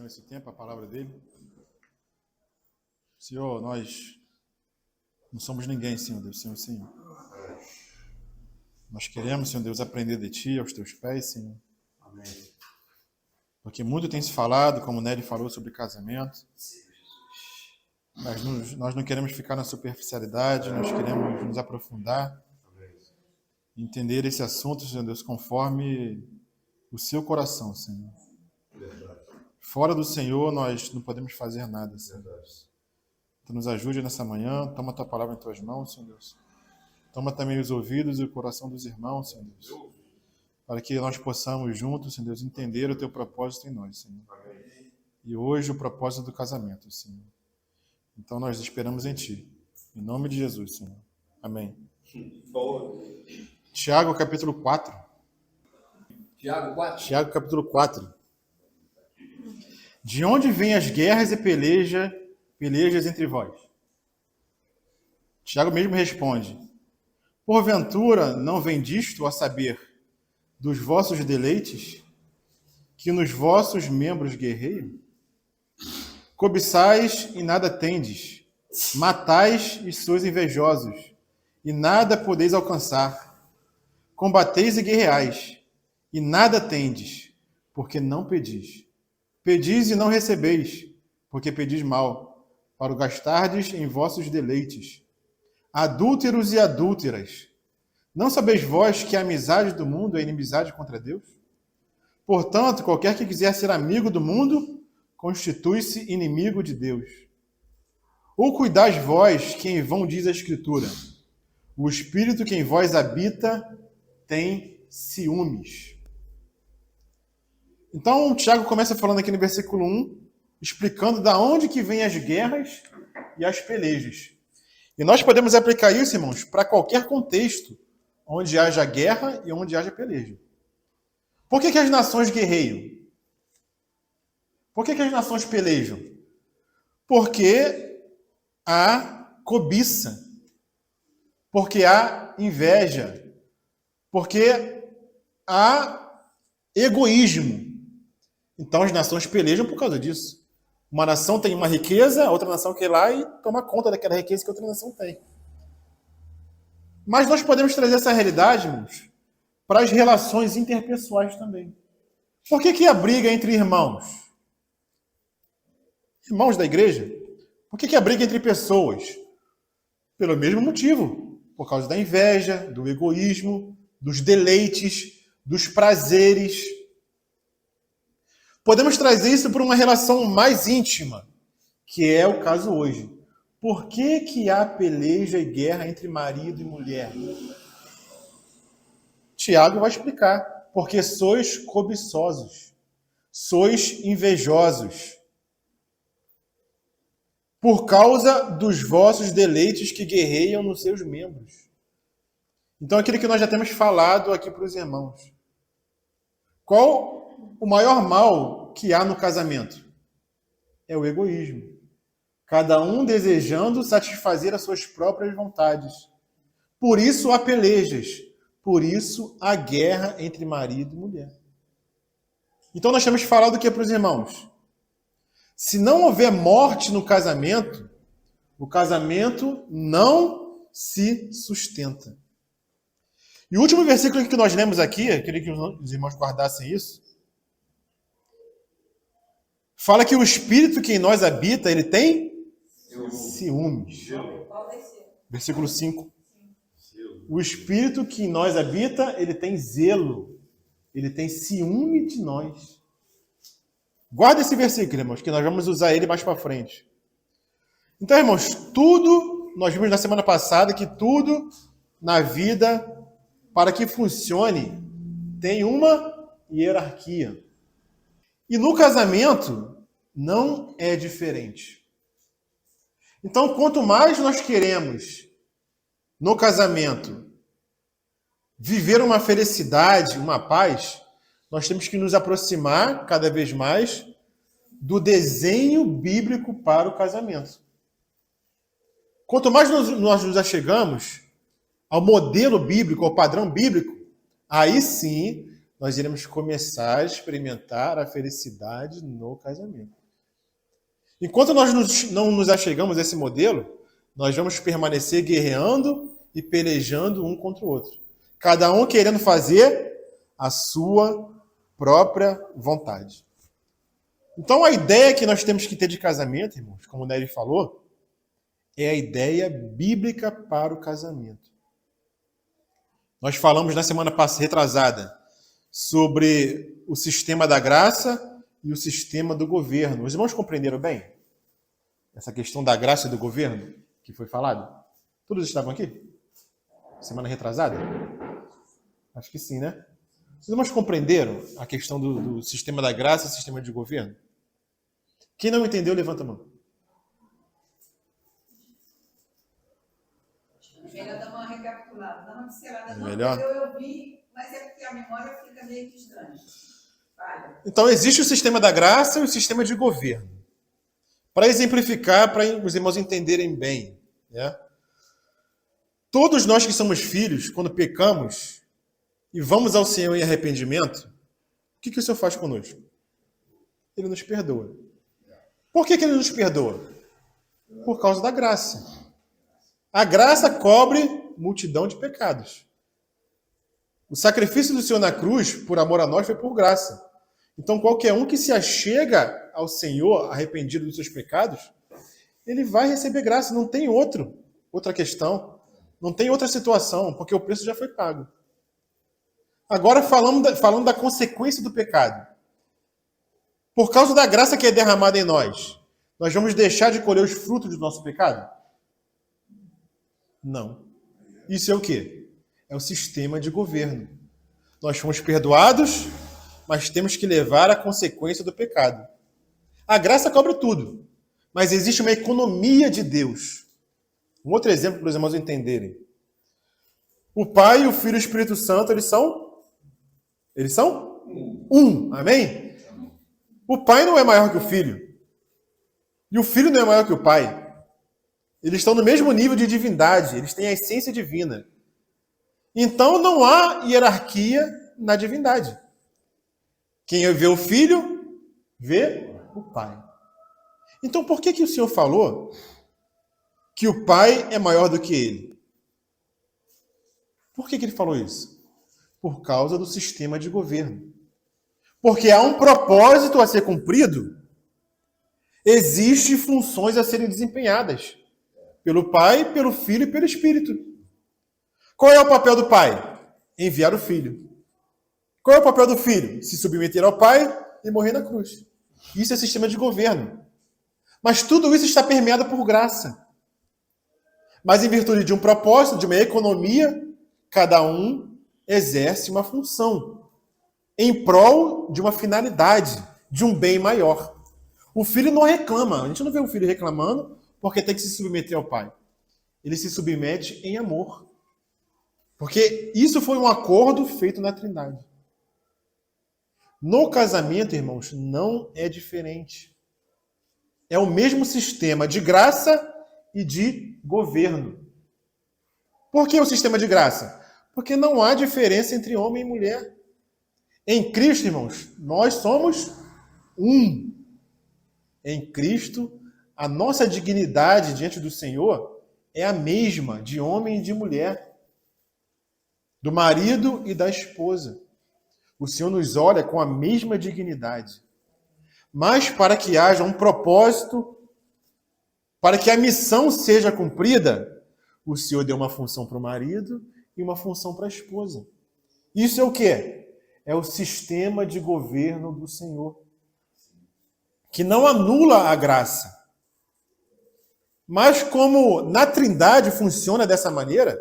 Senhor esse tempo, a palavra dele. Senhor, nós não somos ninguém, Senhor Deus, Senhor. Nós queremos, Senhor Deus, aprender de Ti, aos Teus pés, Senhor. Amém. Porque muito tem se falado, como o Nery falou, sobre casamento. Mas nós não queremos ficar na superficialidade, nós queremos nos aprofundar, entender esse assunto, Senhor Deus, conforme o Seu coração, Senhor. Verdade. Fora do Senhor, nós não podemos fazer nada, Senhor. Verdade. Então nos ajude nessa manhã, toma a Tua palavra em Tuas mãos, Senhor Deus. Toma também os ouvidos e o coração dos irmãos, Senhor Deus. Para que nós possamos juntos, Senhor Deus, entender o Teu propósito em nós, Senhor. Amém. E hoje o propósito do casamento, Senhor. Então nós esperamos em Ti. Em nome de Jesus, Senhor. Amém. Boa. Tiago, capítulo 4. Tiago 4. Tiago, capítulo 4. De onde vêm as guerras e pelejas entre vós? Tiago mesmo responde: porventura não vem disto, a saber, dos vossos deleites, que nos vossos membros guerreiam? Cobiçais e nada tendes, matais e sois invejosos, e nada podeis alcançar. Combateis e guerreais, e nada tendes, porque não pedis. Pedis e não recebeis, porque pedis mal, para o gastardes em vossos deleites. Adúlteros e adúlteras, não sabeis vós que a amizade do mundo é inimizade contra Deus? Portanto, qualquer que quiser ser amigo do mundo, constitui-se inimigo de Deus. Ou cuidais vós, que em vão diz a Escritura, o Espírito que em vós habita tem ciúmes. Então, o Tiago começa falando aqui no versículo 1, explicando da onde que vêm as guerras e as pelejas. E nós podemos aplicar isso, irmãos, para qualquer contexto onde haja guerra e onde haja peleja. Por que as nações guerreiam? Por que as nações pelejam? Porque há cobiça, porque há inveja, porque há egoísmo. Então as nações pelejam por causa disso. Uma nação tem uma riqueza, a outra nação quer ir lá e toma conta daquela riqueza que a outra nação tem. Mas nós podemos trazer essa realidade, irmãos, para as relações interpessoais também. Por que a briga entre irmãos? Irmãos da igreja? Por que a briga entre pessoas? Pelo mesmo motivo. Por causa da inveja, do egoísmo, dos deleites, dos prazeres. Podemos trazer isso para uma relação mais íntima, que é o caso hoje. Por que há peleja e guerra entre marido e mulher? Tiago vai explicar. Porque sois cobiçosos, sois invejosos, por causa dos vossos deleites que guerreiam nos seus membros. Então, aquilo que nós já temos falado aqui para os irmãos. Qual o maior mal que há no casamento? É o egoísmo. Cada um desejando satisfazer as suas próprias vontades. Por isso há pelejas. Por isso há guerra entre marido e mulher. Então nós temos falado o que para os irmãos? Se não houver morte no casamento, o casamento não se sustenta. E o último versículo que nós lemos aqui, eu queria que os irmãos guardassem isso, fala que o Espírito que em nós habita, ele tem ciúmes. Versículo 5. O Espírito que em nós habita, ele tem zelo. Ele tem ciúme de nós. Guarda esse versículo, irmãos, que nós vamos usar ele mais para frente. Então, irmãos, tudo, nós vimos na semana passada que tudo na vida, para que funcione, tem uma hierarquia. E no casamento, não é diferente. Então, quanto mais nós queremos, no casamento, viver uma felicidade, uma paz, nós temos que nos aproximar cada vez mais do desenho bíblico para o casamento. Quanto mais nós nos achegamos ao modelo bíblico, ao padrão bíblico, aí sim nós iremos começar a experimentar a felicidade no casamento. Enquanto nós não nos achegamos a esse modelo, nós vamos permanecer guerreando e pelejando um contra o outro. Cada um querendo fazer a sua própria vontade. Então a ideia que nós temos que ter de casamento, irmãos, como o Nery falou, é a ideia bíblica para o casamento. Nós falamos na semana passada, retrasada, sobre o sistema da graça e o sistema do governo. Os irmãos compreenderam bem essa questão da graça e do governo que foi falado? Todos estavam aqui? Semana retrasada? Acho que sim, né? Os irmãos compreenderam a questão do sistema da graça e sistema de governo? Quem não entendeu, levanta a mão. Melhor dar uma recapitulada, dar uma pincelada. Não, Melhor? eu vi, mas é porque a memória fica meio que estranha. Falha. Então, existe o sistema da graça e o sistema de governo. Para exemplificar, para os irmãos entenderem bem, né? Todos nós que somos filhos, quando pecamos e vamos ao Senhor em arrependimento, o que o Senhor faz conosco? Ele nos perdoa. Por que Ele nos perdoa? Por causa da graça. A graça cobre multidão de pecados. O sacrifício do Senhor na cruz, por amor a nós, foi por graça. Então, qualquer um que se achega ao Senhor arrependido dos seus pecados, ele vai receber graça. Não tem outra questão. Não tem outra situação, porque o preço já foi pago. Agora, falando da consequência do pecado. Por causa da graça que é derramada em nós, nós vamos deixar de colher os frutos do nosso pecado? Não. Isso é o quê? É o sistema de governo. Nós fomos perdoados, mas temos que levar a consequência do pecado. A graça cobre tudo, mas existe uma economia de Deus. Um outro exemplo para os irmãos entenderem. O Pai, o Filho e o Espírito Santo, eles são um. Amém? O Pai não é maior que o Filho. E o Filho não é maior que o Pai. Eles estão no mesmo nível de divindade. Eles têm a essência divina. Então não há hierarquia na divindade. Quem vê o Filho, vê o Pai. Então por que o Senhor falou que o Pai é maior do que Ele? Por que Ele falou isso? Por causa do sistema de governo. Porque há um propósito a ser cumprido, existem funções a serem desempenhadas pelo Pai, pelo Filho e pelo Espírito. Qual é o papel do Pai? Enviar o Filho. Qual é o papel do Filho? Se submeter ao Pai e morrer na cruz. Isso é sistema de governo. Mas tudo isso está permeado por graça. Mas em virtude de um propósito, de uma economia, cada um exerce uma função em prol de uma finalidade, de um bem maior. O filho não reclama. A gente não vê o filho reclamando porque tem que se submeter ao pai. Ele se submete em amor. Porque isso foi um acordo feito na Trindade. No casamento, irmãos, não é diferente. É o mesmo sistema de graça e de governo. Por que o sistema de graça? Porque não há diferença entre homem e mulher. Em Cristo, irmãos, nós somos um. Em Cristo, a nossa dignidade diante do Senhor é a mesma de homem e de mulher, do marido e da esposa. O Senhor nos olha com a mesma dignidade. Mas para que haja um propósito, para que a missão seja cumprida, o Senhor deu uma função para o marido e uma função para a esposa. Isso é o quê? É o sistema de governo do Senhor, que não anula a graça. Mas como na Trindade funciona dessa maneira,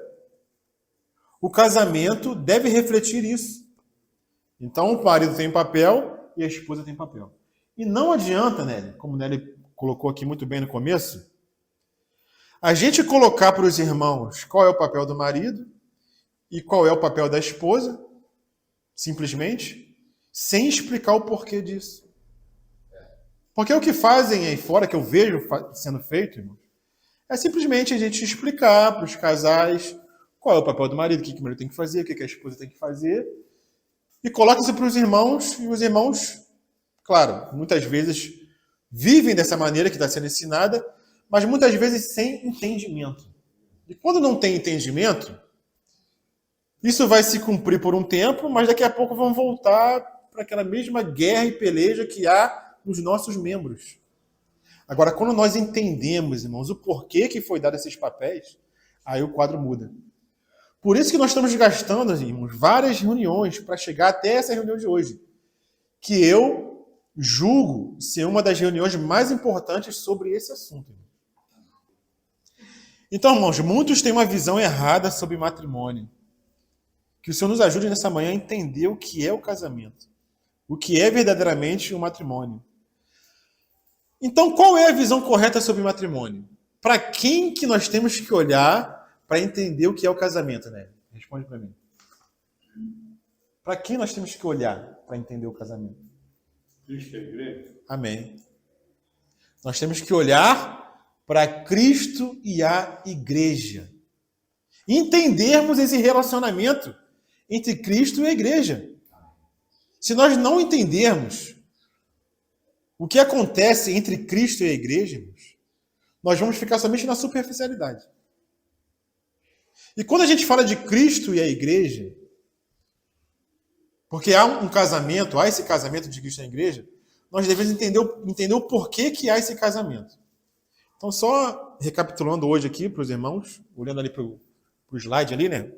o casamento deve refletir isso. Então o marido tem papel e a esposa tem papel. E não adianta, Nelly, como Nelly colocou aqui muito bem no começo, a gente colocar para os irmãos qual é o papel do marido e qual é o papel da esposa, simplesmente, sem explicar o porquê disso. Porque o que fazem aí fora, que eu vejo sendo feito, irmão, é simplesmente a gente explicar para os casais qual é o papel do marido, o que o marido tem que fazer, o que a esposa tem que fazer, e coloca isso para os irmãos, e os irmãos, claro, muitas vezes vivem dessa maneira que está sendo ensinada, mas muitas vezes sem entendimento. E quando não tem entendimento, isso vai se cumprir por um tempo, mas daqui a pouco vão voltar para aquela mesma guerra e peleja que há nos nossos membros. Agora, quando nós entendemos, irmãos, o porquê que foi dado esses papéis, aí o quadro muda. Por isso que nós estamos gastando, irmãos, várias reuniões para chegar até essa reunião de hoje, que eu julgo ser uma das reuniões mais importantes sobre esse assunto. Então, irmãos, muitos têm uma visão errada sobre matrimônio. Que o Senhor nos ajude nessa manhã a entender o que é o casamento, o que é verdadeiramente o matrimônio. Então, qual é a visão correta sobre matrimônio? Para quem que nós temos que olhar para entender o que é o casamento, né? Responde para mim. Para quem nós temos que olhar para entender o casamento? Cristo é a igreja. Amém. Nós temos que olhar para Cristo e a igreja. Entendermos esse relacionamento entre Cristo e a igreja. Se nós não entendermos o que acontece entre Cristo e a igreja, nós vamos ficar somente na superficialidade. E quando a gente fala de Cristo e a igreja, porque há um casamento, há esse casamento de Cristo e a igreja, nós devemos entender o porquê que há esse casamento. Então, só recapitulando hoje aqui para os irmãos, olhando ali para o slide ali, né?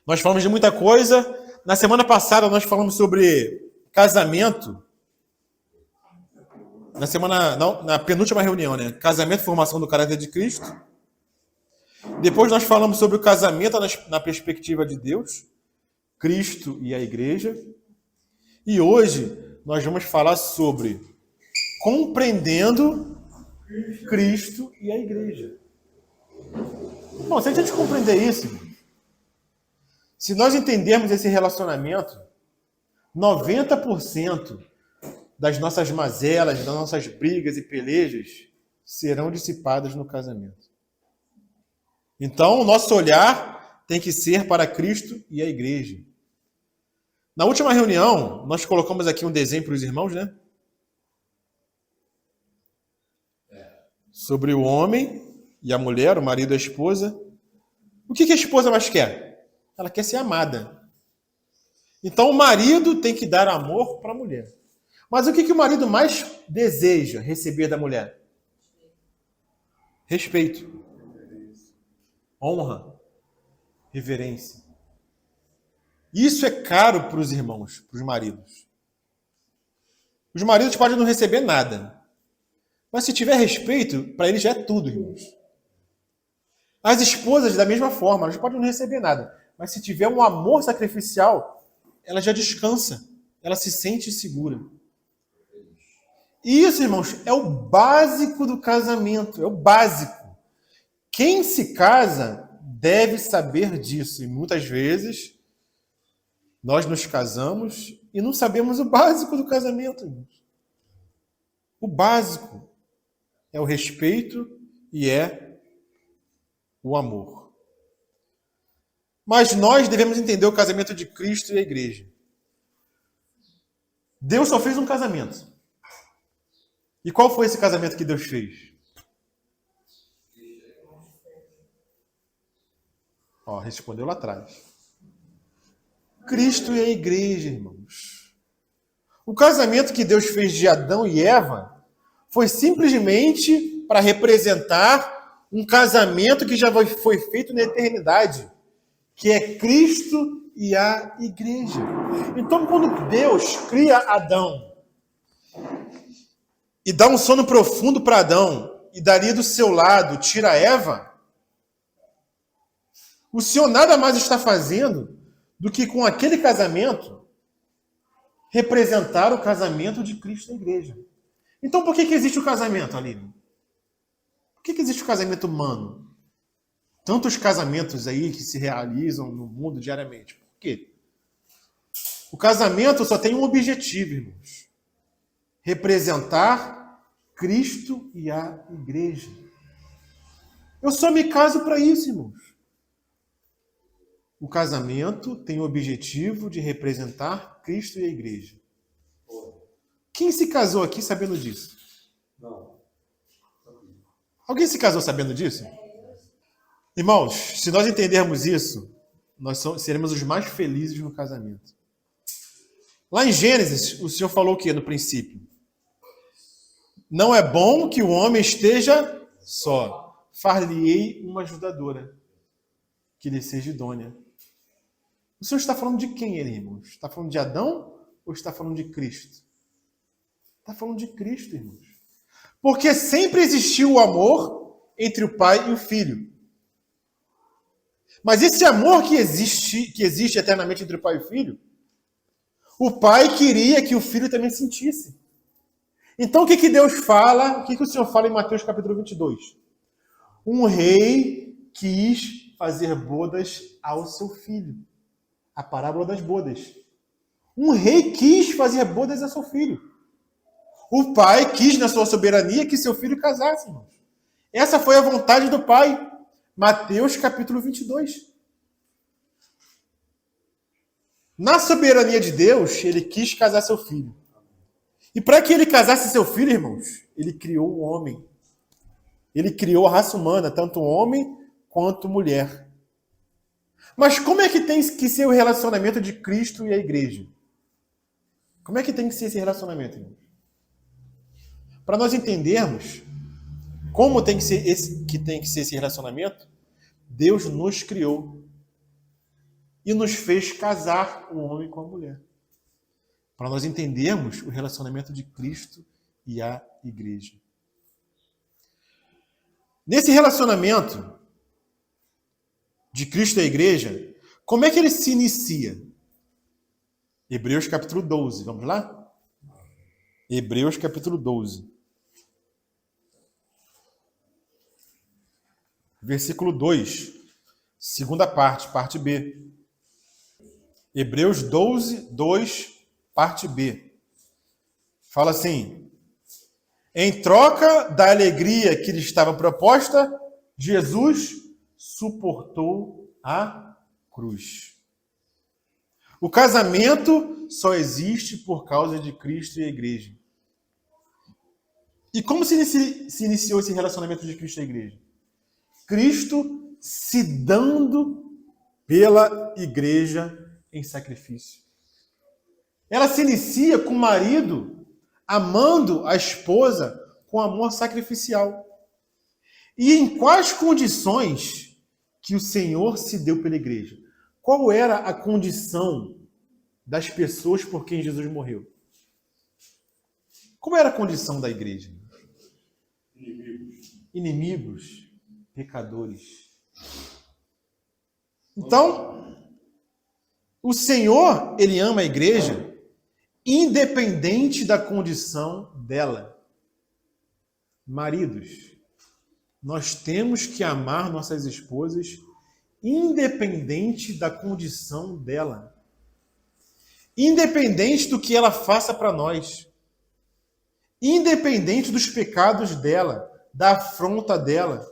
Nós falamos de muita coisa. Na semana passada nós falamos sobre casamento. Na penúltima reunião, né? Casamento e formação do caráter de Cristo. Depois nós falamos sobre o casamento na perspectiva de Deus, Cristo e a igreja. E hoje nós vamos falar sobre compreendendo Cristo e a igreja. Bom, se a gente compreender isso, se nós entendermos esse relacionamento, 90% das nossas mazelas, das nossas brigas e pelejas serão dissipadas no casamento. Então, o nosso olhar tem que ser para Cristo e a igreja. Na última reunião, nós colocamos aqui um desenho para os irmãos, né? Sobre o homem e a mulher, o marido e a esposa. O que a esposa mais quer? Ela quer ser amada. Então, o marido tem que dar amor para a mulher. Mas o que o marido mais deseja receber da mulher? Respeito. Honra. Reverência. Isso é caro para os irmãos, para os maridos. Os maridos podem não receber nada. Mas se tiver respeito, para eles já é tudo, irmãos. As esposas, da mesma forma, elas podem não receber nada. Mas se tiver um amor sacrificial, ela já descansa. Ela se sente segura. E isso, irmãos, é o básico do casamento. É o básico. Quem se casa deve saber disso. E muitas vezes nós nos casamos e não sabemos o básico do casamento, irmãos. O básico é o respeito e é o amor. Mas nós devemos entender o casamento de Cristo e a igreja. Deus só fez um casamento. E qual foi esse casamento que Deus fez? Respondeu lá atrás. Cristo e a igreja, irmãos. O casamento que Deus fez de Adão e Eva foi simplesmente para representar um casamento que já foi feito na eternidade, que é Cristo e a igreja. Então, quando Deus cria Adão e dá um sono profundo para Adão e dali do seu lado tira Eva, o Senhor nada mais está fazendo do que com aquele casamento representar o casamento de Cristo na igreja. Então, por que existe o casamento, Aline? Por que existe o casamento humano? Tantos casamentos aí que se realizam no mundo diariamente. Por quê? O casamento só tem um objetivo, irmãos. Representar Cristo e a igreja. Eu só me caso para isso, irmãos. o casamento tem o objetivo de representar Cristo e a igreja. Quem se casou aqui sabendo disso? Não. Alguém se casou sabendo disso? Irmãos, se nós entendermos isso, nós seremos os mais felizes no casamento. Lá em Gênesis, o Senhor falou o quê no princípio? Não é bom que o homem esteja só. Far-lhe-ei uma ajudadora, que lhe seja idônea. O Senhor está falando de quem, irmãos? Está falando de Adão ou está falando de Cristo? Está falando de Cristo, irmãos. Porque sempre existiu o amor entre o pai e o filho. Mas esse amor que existe eternamente entre o pai e o filho, o pai queria que o filho também sentisse. Então o que Deus fala, o que o Senhor fala em Mateus capítulo 22? Um rei quis fazer bodas ao seu filho. A parábola das bodas. Um rei quis fazer bodas a seu filho. O pai quis, na sua soberania, que seu filho casasse, irmãos. Essa foi a vontade do pai. Mateus capítulo 22. Na soberania de Deus, ele quis casar seu filho. E para que ele casasse seu filho, irmãos, ele criou o homem. Ele criou a raça humana, tanto homem quanto mulher. Mas como é que tem que ser o relacionamento de Cristo e a igreja? Como é que tem que ser esse relacionamento, irmãos? Para nós entendermos como tem que ser esse relacionamento, Deus nos criou e nos fez casar o homem com a mulher. Para nós entendermos o relacionamento de Cristo e a igreja. Nesse relacionamento de Cristo e a igreja, como é que ele se inicia? Hebreus capítulo 12, vamos lá? Hebreus capítulo 12. Versículo 2, segunda parte B. Hebreus 12, 2, parte B. Fala assim: em troca da alegria que lhe estava proposta, Jesus suportou a cruz. O casamento só existe por causa de Cristo e a igreja. E como se iniciou esse relacionamento de Cristo e a igreja? Cristo se dando pela igreja em sacrifício. Ela se inicia com o marido amando a esposa com amor sacrificial. E em quais condições que o Senhor se deu pela igreja? Qual era a condição das pessoas por quem Jesus morreu? Como era a condição da igreja? Inimigos, pecadores. Então, o Senhor, ele ama a igreja independente da condição dela. Maridos, nós temos que amar nossas esposas independente da condição dela. Independente do que ela faça para nós. Independente dos pecados dela, da afronta dela.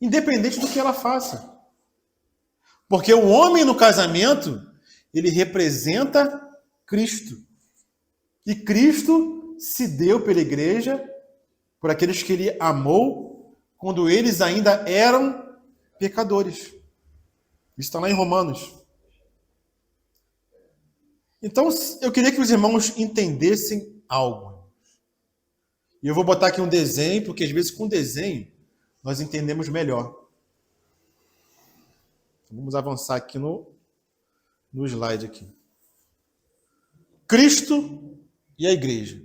Independente do que ela faça. Porque o homem no casamento, ele representa Cristo. E Cristo se deu pela igreja, por aqueles que ele amou, quando eles ainda eram pecadores. Isso está lá em Romanos. Então, eu queria que os irmãos entendessem algo. E eu vou botar aqui um desenho, porque às vezes com desenho nós entendemos melhor. Vamos avançar aqui no slide aqui. Cristo e a igreja.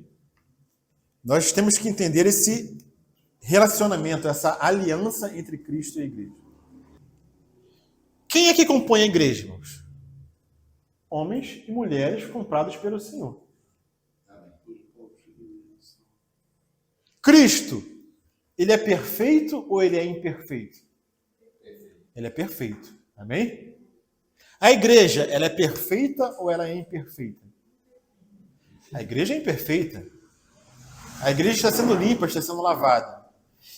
Nós temos que entender esse relacionamento, essa aliança entre Cristo e a igreja. Quem é que compõe a igreja, irmãos? Homens e mulheres comprados pelo Senhor. Cristo, ele é perfeito ou ele é imperfeito? Ele é perfeito. Amém? A igreja, ela é perfeita ou ela é imperfeita? A igreja é imperfeita. A igreja está sendo limpa, está sendo lavada.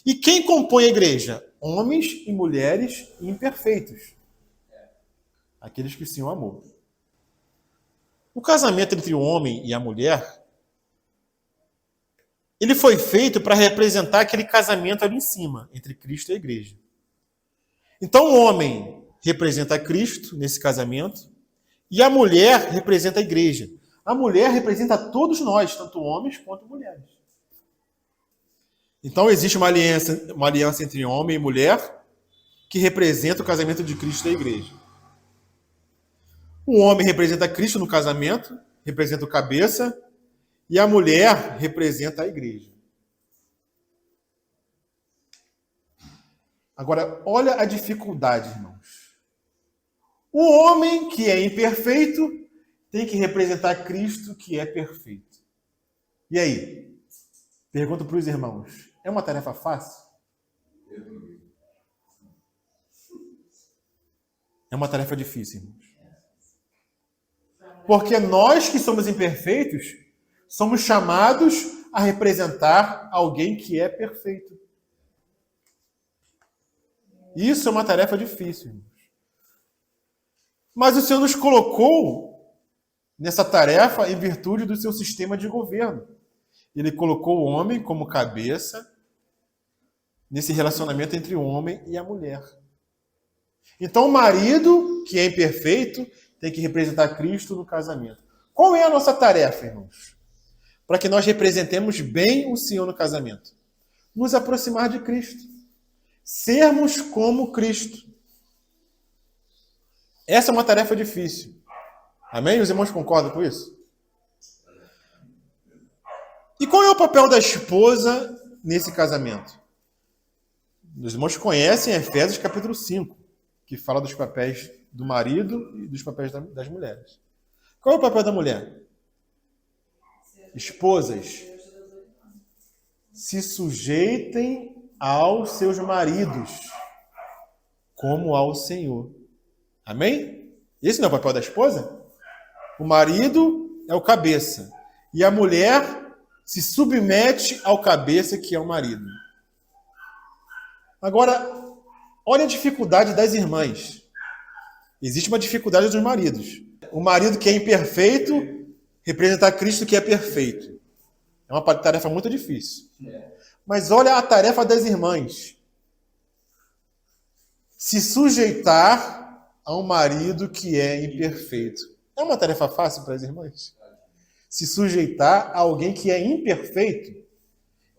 E quem compõe a igreja? Homens e mulheres imperfeitos. Aqueles que o Senhor amou. O casamento entre o homem e a mulher, ele foi feito para representar aquele casamento ali em cima, entre Cristo e a igreja. Então o homem representa Cristo nesse casamento e a mulher representa a igreja. A mulher representa todos nós, tanto homens quanto mulheres. Então existe uma aliança entre homem e mulher que representa o casamento de Cristo e a igreja. O homem representa Cristo no casamento, representa o cabeça, e a mulher representa a igreja. Agora, olha a dificuldade, irmãos. O homem que é imperfeito tem que representar Cristo que é perfeito. E aí? Pergunto para os irmãos. É uma tarefa fácil? É uma tarefa difícil, irmãos. Porque nós que somos imperfeitos, somos chamados a representar alguém que é perfeito. Isso é uma tarefa difícil, irmãos. Mas o Senhor nos colocou nessa tarefa em virtude do seu sistema de governo. Ele colocou o homem como cabeça nesse relacionamento entre o homem e a mulher. Então o marido, que é imperfeito, tem que representar Cristo no casamento. Qual é a nossa tarefa, irmãos? Para que nós representemos bem o Senhor no casamento. Nos aproximar de Cristo. Sermos como Cristo. Essa é uma tarefa difícil. Amém? Os irmãos concordam com isso? E qual é o papel da esposa nesse casamento? Os irmãos conhecem Efésios capítulo 5, que fala dos papéis do marido e dos papéis das mulheres. Qual é o papel da mulher? Esposas, se sujeitem aos seus maridos, como ao Senhor. Amém? Esse não é o papel da esposa? O marido é o cabeça. E a mulher se submete ao cabeça, que é o marido. Agora, olha a dificuldade das irmãs. Existe uma dificuldade dos maridos. O marido que é imperfeito representar Cristo que é perfeito. É uma tarefa muito difícil. Mas olha a tarefa das irmãs. Se sujeitar a um marido que é imperfeito. É uma tarefa fácil para as irmãs? Se sujeitar a alguém que é imperfeito,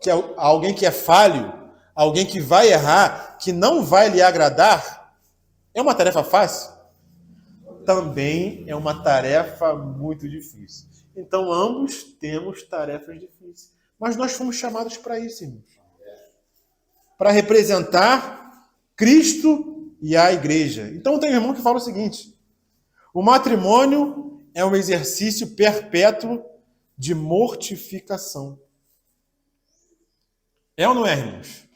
que é alguém que é falho, alguém que vai errar, que não vai lhe agradar, é uma tarefa fácil? Também é uma tarefa muito difícil. Então, ambos temos tarefas difíceis. Mas nós fomos chamados para isso, irmãos. Para representar Cristo e a igreja. Então, tem um irmão que fala o seguinte: o matrimônio é um exercício perpétuo de mortificação. É ou não é, irmãos?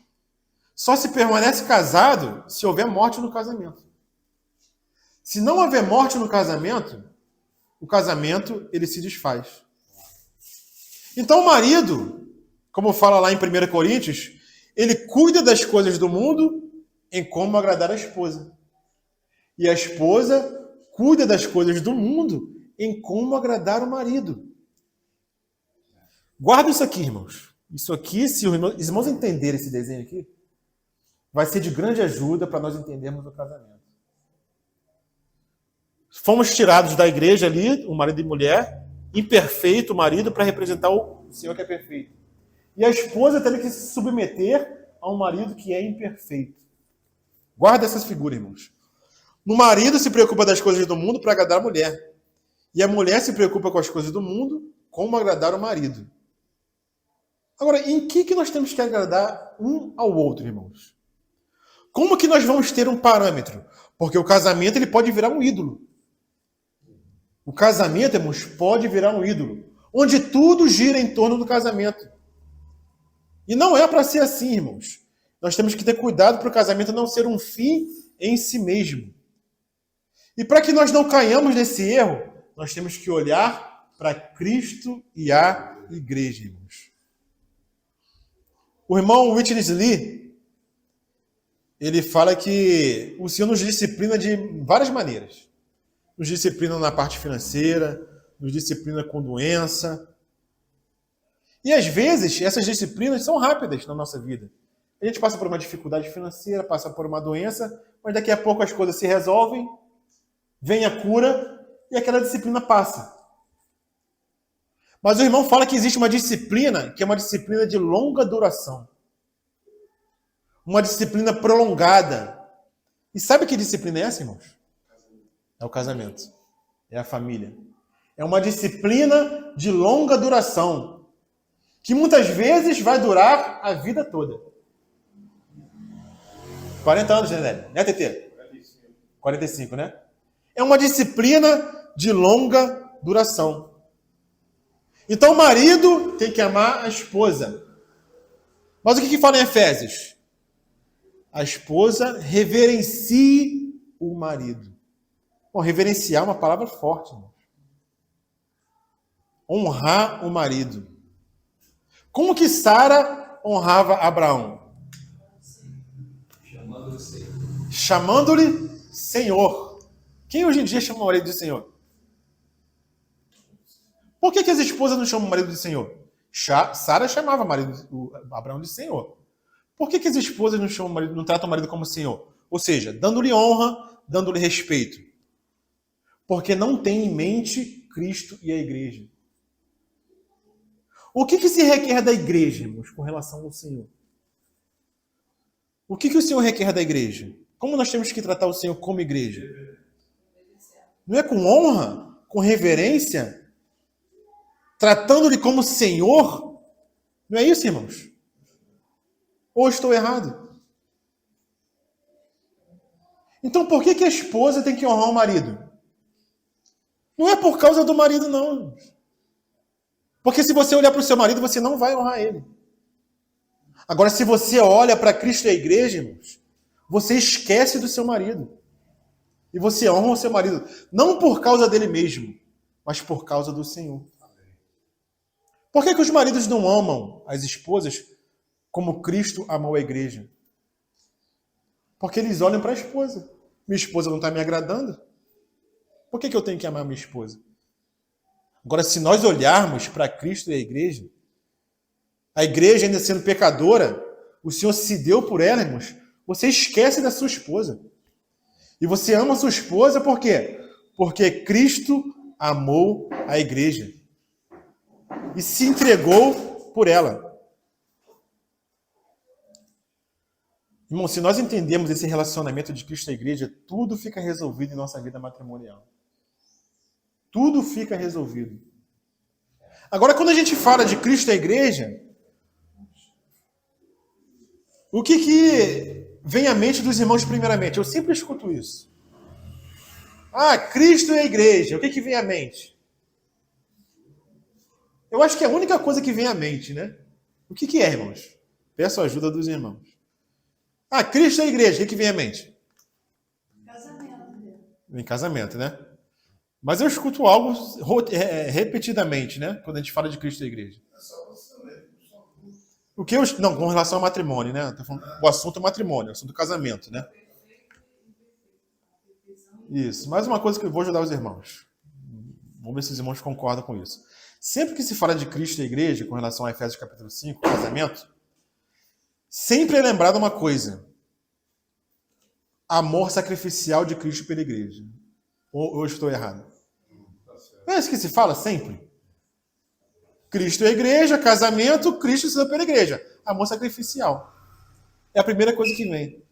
Só se permanece casado se houver morte no casamento. Se não houver morte no casamento, o casamento ele se desfaz. Então o marido, como fala lá em 1 Coríntios, ele cuida das coisas do mundo em como agradar a esposa. E a esposa cuida das coisas do mundo em como agradar o marido. Guarda isso aqui, irmãos. Isso aqui, se os irmãos entenderem esse desenho aqui, vai ser de grande ajuda para nós entendermos o casamento. Fomos tirados da igreja ali, o marido e mulher, imperfeito o marido para representar o Senhor que é perfeito. E a esposa teve que se submeter a um marido que é imperfeito. Guarda essas figuras, irmãos. O marido se preocupa das coisas do mundo para agradar a mulher. E a mulher se preocupa com as coisas do mundo, como agradar o marido. Agora, em que nós temos que agradar um ao outro, irmãos? Como que nós vamos ter um parâmetro? Porque o casamento ele pode virar um ídolo. O casamento, irmãos, pode virar um ídolo, onde tudo gira em torno do casamento. E não é para ser assim, irmãos. Nós temos que ter cuidado para o casamento não ser um fim em si mesmo. E para que nós não caiamos nesse erro, nós temos que olhar para Cristo e a igreja, irmãos. O irmão Whitney Lee, ele fala que o Senhor nos disciplina de várias maneiras. nos disciplina na parte financeira, nos disciplina com doença. E às vezes, essas disciplinas são rápidas na nossa vida. A gente passa por uma dificuldade financeira, passa por uma doença, mas daqui a pouco as coisas se resolvem, vem a cura e aquela disciplina passa. Mas o irmão fala que existe uma disciplina que é uma disciplina de longa duração. Uma disciplina prolongada. E sabe que disciplina é essa, irmãos? É o casamento. É a família. É uma disciplina de longa duração. Que muitas vezes vai durar a vida toda. 40 anos, né, Nélio? Né, TT? 45, né? É uma disciplina de longa duração. Então o marido tem que amar a esposa. Mas o que fala em Efésios? A esposa reverencie o marido. Bom, reverenciar é uma palavra forte, irmão. Honrar o marido. Como que Sara honrava Abraão? Chamando-lhe Senhor. Quem hoje em dia chama o marido de Senhor? Por que as esposas não chamam o marido de Senhor? Sara chamava Abraão de Senhor. Por que as esposas não tratam o marido como Senhor? Ou seja, dando-lhe honra, dando-lhe respeito. Porque não tem em mente Cristo e a igreja. O que se requer da igreja, irmãos, com relação ao Senhor? O que o Senhor requer da igreja? Como nós temos que tratar o Senhor como igreja? Não é com honra? Com reverência? Tratando-lhe como Senhor? Não é isso, irmãos? Ou estou errado? Então por que a esposa tem que honrar o marido? Não é por causa do marido, não. Porque se você olhar para o seu marido, você não vai honrar ele. Agora, se você olha para Cristo e a igreja, irmãos, você esquece do seu marido. E você honra o seu marido. Não por causa dele mesmo, mas por causa do Senhor. Por que os maridos não amam as esposas como Cristo amou a igreja? Porque eles olham para a esposa. Minha esposa não está me agradando? Por que eu tenho que amar minha esposa? Agora, se nós olharmos para Cristo e a igreja ainda sendo pecadora, o Senhor se deu por ela, irmãos, você esquece da sua esposa. E você ama a sua esposa por quê? Porque Cristo amou a igreja. E se entregou por ela. Irmão, se nós entendemos esse relacionamento de Cristo e a igreja, tudo fica resolvido em nossa vida matrimonial. Tudo fica resolvido. Agora, quando a gente fala de Cristo e a igreja, o que vem à mente dos irmãos primeiramente? Eu sempre escuto isso. Cristo e a igreja, o que vem à mente? Eu acho que é a única coisa que vem à mente, né? O que é, irmãos? Peço a ajuda dos irmãos. Cristo e a igreja, o que vem à mente? Casamento. Vem casamento, né? Mas eu escuto algo repetidamente, né? Quando a gente fala de Cristo e a igreja. Não, com relação ao matrimônio, né? O assunto é matrimônio, o assunto é casamento, né? Isso. Mais uma coisa que eu vou ajudar os irmãos. Vamos ver se os irmãos concordam com isso. Sempre que se fala de Cristo e a igreja, com relação a Efésios capítulo 5, casamento, sempre é lembrado uma coisa. Amor sacrificial de Cristo pela igreja. Ou eu estou errado? É isso que se fala sempre. Cristo e a igreja, casamento, Cristo se deu pela igreja. Amor sacrificial. É a primeira coisa que vem.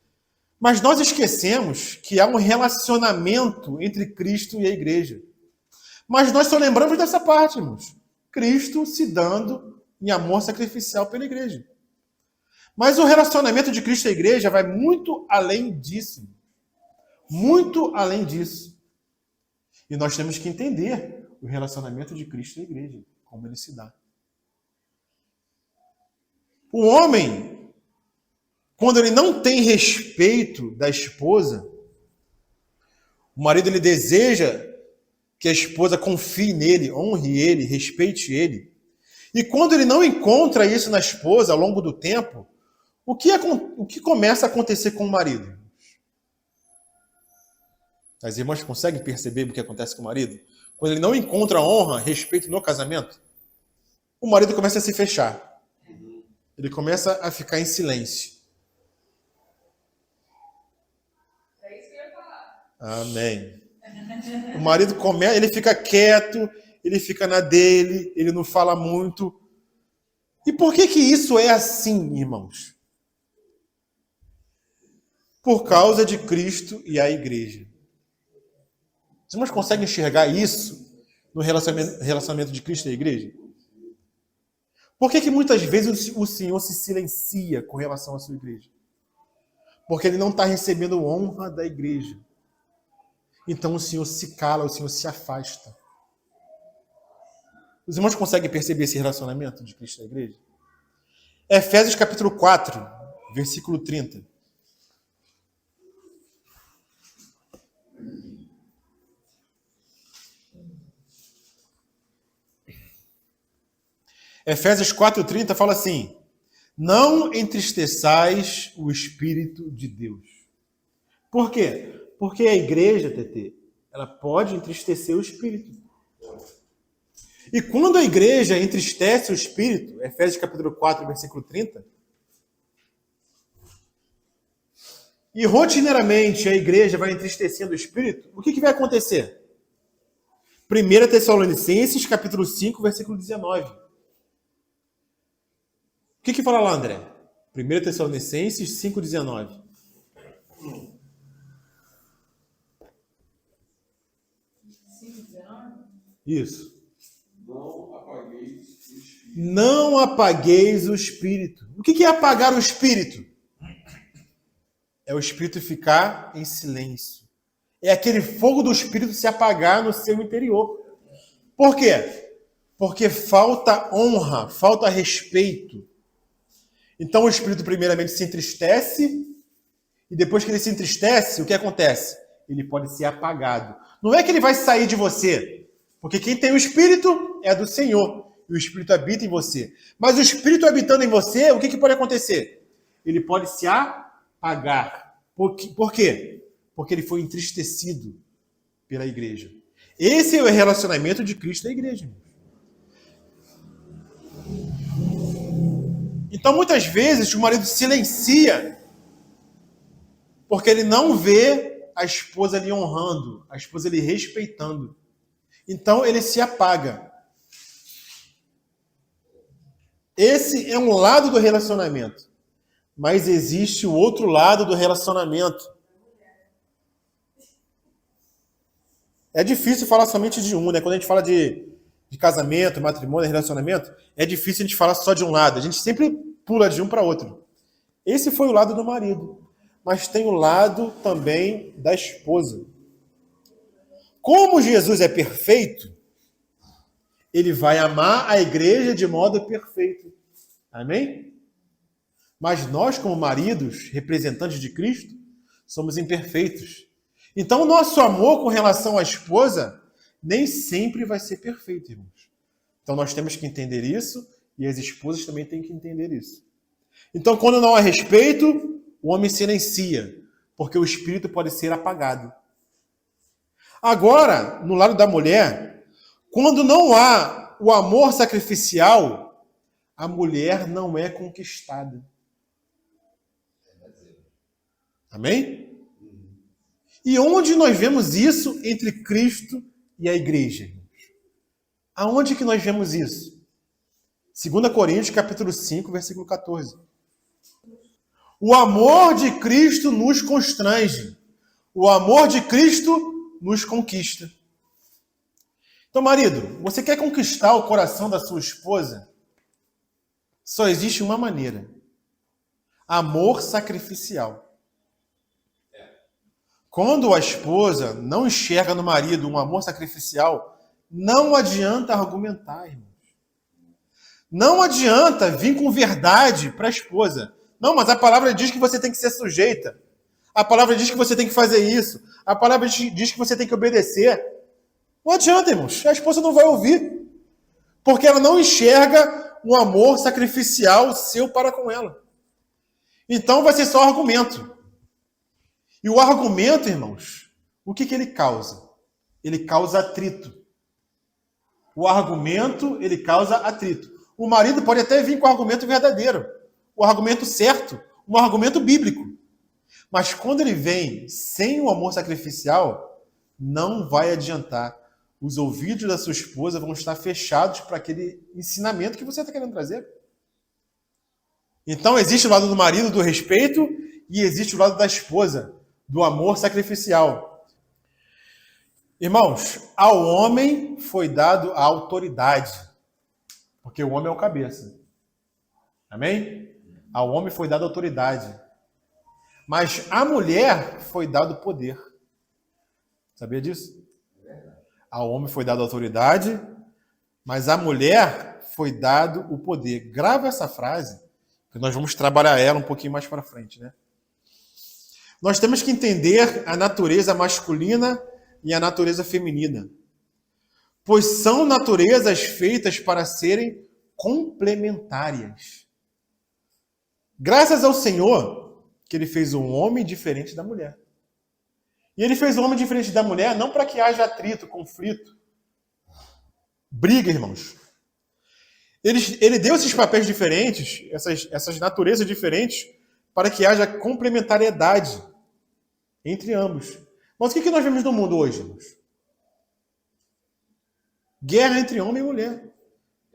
Mas nós esquecemos que há um relacionamento entre Cristo e a igreja. Mas nós só lembramos dessa parte, irmãos. Cristo se dando em amor sacrificial pela igreja. Mas o relacionamento de Cristo e a igreja vai muito além disso. Muito além disso. E nós temos que entender o relacionamento de Cristo e a igreja, como ele se dá. O homem, quando ele não tem respeito da esposa, o marido ele deseja que a esposa confie nele, honre ele, respeite ele. E quando ele não encontra isso na esposa ao longo do tempo, o que começa a acontecer com o marido? As irmãs conseguem perceber o que acontece com o marido? Quando ele não encontra honra, respeito no casamento, o marido começa a se fechar. Ele começa a ficar em silêncio. É isso que eu ia falar. Amém. O marido começa, ele fica quieto, ele fica na dele, ele não fala muito. E por que isso é assim, irmãos? Por causa de Cristo e a igreja. Os irmãos conseguem enxergar isso no relacionamento de Cristo e a igreja? Por que muitas vezes o Senhor se silencia com relação à sua igreja? Porque ele não está recebendo honra da igreja. Então o Senhor se cala, o Senhor se afasta. Os irmãos conseguem perceber esse relacionamento de Cristo e a igreja? Efésios capítulo 4, versículo 30. Efésios 4,30 fala assim: não entristeçais o Espírito de Deus. Por quê? Porque a igreja, TT, ela pode entristecer o Espírito. E quando a igreja entristece o Espírito, Efésios capítulo 4, versículo 30, e rotineiramente a igreja vai entristecendo o Espírito, o que vai acontecer? 1 Tessalonicenses capítulo 5, versículo 19. O que fala lá, André? 1 Tessalonicenses 5,19. Isso. Não apagueis o Espírito. Não apagueis o Espírito. O que é apagar o Espírito? É o Espírito ficar em silêncio. É aquele fogo do Espírito se apagar no seu interior. Por quê? Porque falta honra, falta respeito. Então o Espírito primeiramente se entristece, e depois que ele se entristece, o que acontece? Ele pode ser apagado. Não é que ele vai sair de você, porque quem tem o Espírito é do Senhor, e o Espírito habita em você. Mas o Espírito habitando em você, o que pode acontecer? Ele pode se apagar. Por quê? Porque ele foi entristecido pela igreja. Esse é o relacionamento de Cristo e da igreja. Então, muitas vezes, o marido silencia porque ele não vê a esposa lhe honrando, a esposa lhe respeitando. Então, ele se apaga. Esse é um lado do relacionamento. Mas existe o outro lado do relacionamento. É difícil falar somente de um, né? Quando a gente fala de casamento, matrimônio, relacionamento, é difícil a gente falar só de um lado. A gente sempre pula de um para outro. Esse foi o lado do marido. Mas tem o lado também da esposa. Como Jesus é perfeito, ele vai amar a igreja de modo perfeito. Amém? Mas nós, como maridos, representantes de Cristo, somos imperfeitos. Então, o nosso amor com relação à esposa nem sempre vai ser perfeito, irmãos. Então, nós temos que entender isso e as esposas também têm que entender isso. Então, quando não há respeito, o homem silencia, porque o espírito pode ser apagado. Agora, no lado da mulher, quando não há o amor sacrificial, a mulher não é conquistada. Amém? E onde nós vemos isso entre Cristo e a igreja? Aonde que nós vemos isso? 2 Coríntios, capítulo 5, versículo 14. O amor de Cristo nos constrange. O amor de Cristo nos conquista. Então, marido, você quer conquistar o coração da sua esposa? Só existe uma maneira. Amor sacrificial. Quando a esposa não enxerga no marido um amor sacrificial, não adianta argumentar, irmãos. Não adianta vir com verdade para a esposa. Não, mas a palavra diz que você tem que ser sujeita. A palavra diz que você tem que fazer isso. A palavra diz que você tem que obedecer. Não adianta, irmãos. A esposa não vai ouvir. Porque ela não enxerga um amor sacrificial seu para com ela. Então vai ser só argumento. E o argumento, irmãos, o que ele causa? Ele causa atrito. O argumento, ele causa atrito. O marido pode até vir com o argumento verdadeiro, o argumento certo, um argumento bíblico. Mas quando ele vem sem o amor sacrificial, não vai adiantar. Os ouvidos da sua esposa vão estar fechados para aquele ensinamento que você está querendo trazer. Então existe o lado do marido, do respeito, e existe o lado da esposa, do amor sacrificial. Irmãos, ao homem foi dado a autoridade, porque o homem é o cabeça. Amém? Ao homem foi dada a autoridade. Mas à mulher foi dado poder. Sabia disso? Ao homem foi dada a autoridade, mas à mulher foi dado o poder. Grava essa frase, que nós vamos trabalhar ela um pouquinho mais para frente, né? Nós temos que entender a natureza masculina e a natureza feminina, pois são naturezas feitas para serem complementárias. Graças ao Senhor que ele fez um homem diferente da mulher. E ele fez um homem diferente da mulher não para que haja atrito, conflito, briga, irmãos. Ele deu esses papéis diferentes, essas naturezas diferentes, para que haja complementariedade entre ambos. Mas o que nós vemos no mundo hoje, irmãos? Guerra entre homem e mulher.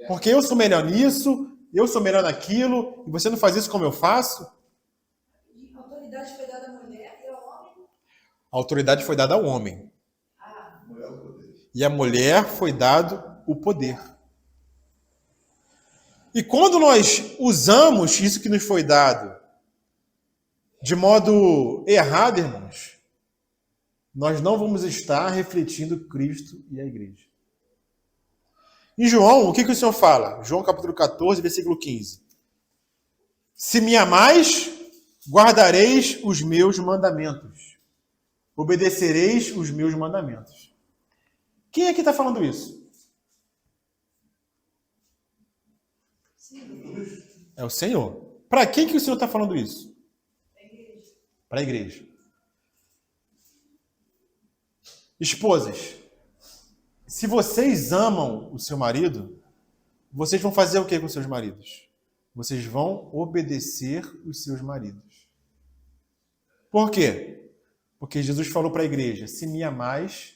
Porque eu sou melhor nisso, eu sou melhor naquilo, e você não faz isso como eu faço. E a autoridade foi dada à mulher e ao homem? A autoridade foi dada ao homem. E a mulher foi dado o poder. E quando nós usamos isso que nos foi dado de modo errado, irmãos, nós não vamos estar refletindo Cristo e a igreja. Em João, o que o Senhor fala? João capítulo 14, versículo 15. Se me amais, guardareis os meus mandamentos. Obedecereis os meus mandamentos. Quem é que está falando isso? É o Senhor. Para quem que o Senhor está falando isso? Para a igreja. Esposas, se vocês amam o seu marido, vocês vão fazer o que com seus maridos? Vocês vão obedecer os seus maridos. Por quê? Porque Jesus falou para a igreja, se me amais,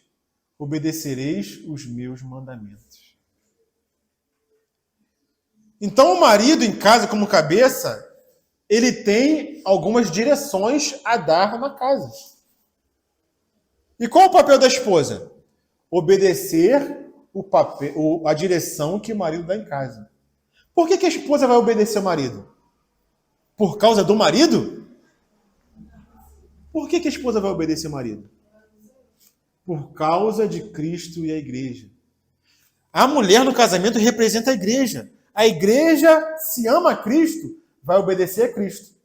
obedecereis os meus mandamentos. Então o marido em casa como cabeça, ele tem algumas direções a dar na casa. E qual é o papel da esposa? Obedecer a direção que o marido dá em casa. Por que a esposa vai obedecer o marido? Por causa do marido? Por que a esposa vai obedecer o marido? Por causa de Cristo e a igreja. A mulher no casamento representa a igreja. A igreja, se ama a Cristo, vai obedecer a Cristo.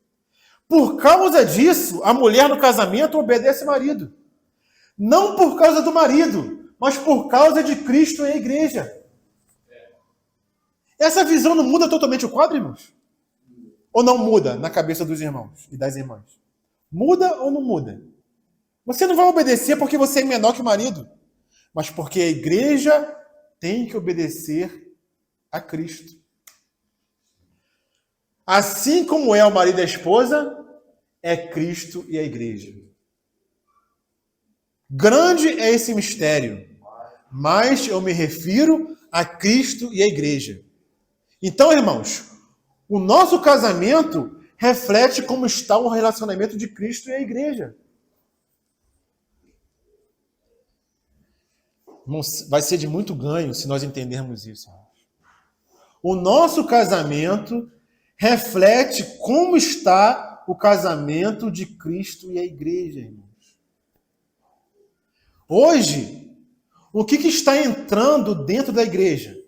Por causa disso, a mulher no casamento obedece o marido. Não por causa do marido, mas por causa de Cristo e a igreja. Essa visão não muda totalmente o quadro, irmãos? Ou não muda na cabeça dos irmãos e das irmãs? Muda ou não muda? Você não vai obedecer porque você é menor que o marido, mas porque a igreja tem que obedecer a Cristo. Assim como é o marido e a esposa, é Cristo e a igreja. Grande é esse mistério, mas eu me refiro a Cristo e a igreja. Então, irmãos, o nosso casamento reflete como está o relacionamento de Cristo e a igreja. Vai ser de muito ganho se nós entendermos isso. O nosso casamento reflete como está o casamento de Cristo e a igreja, irmãos. Hoje, o que está entrando dentro da igreja?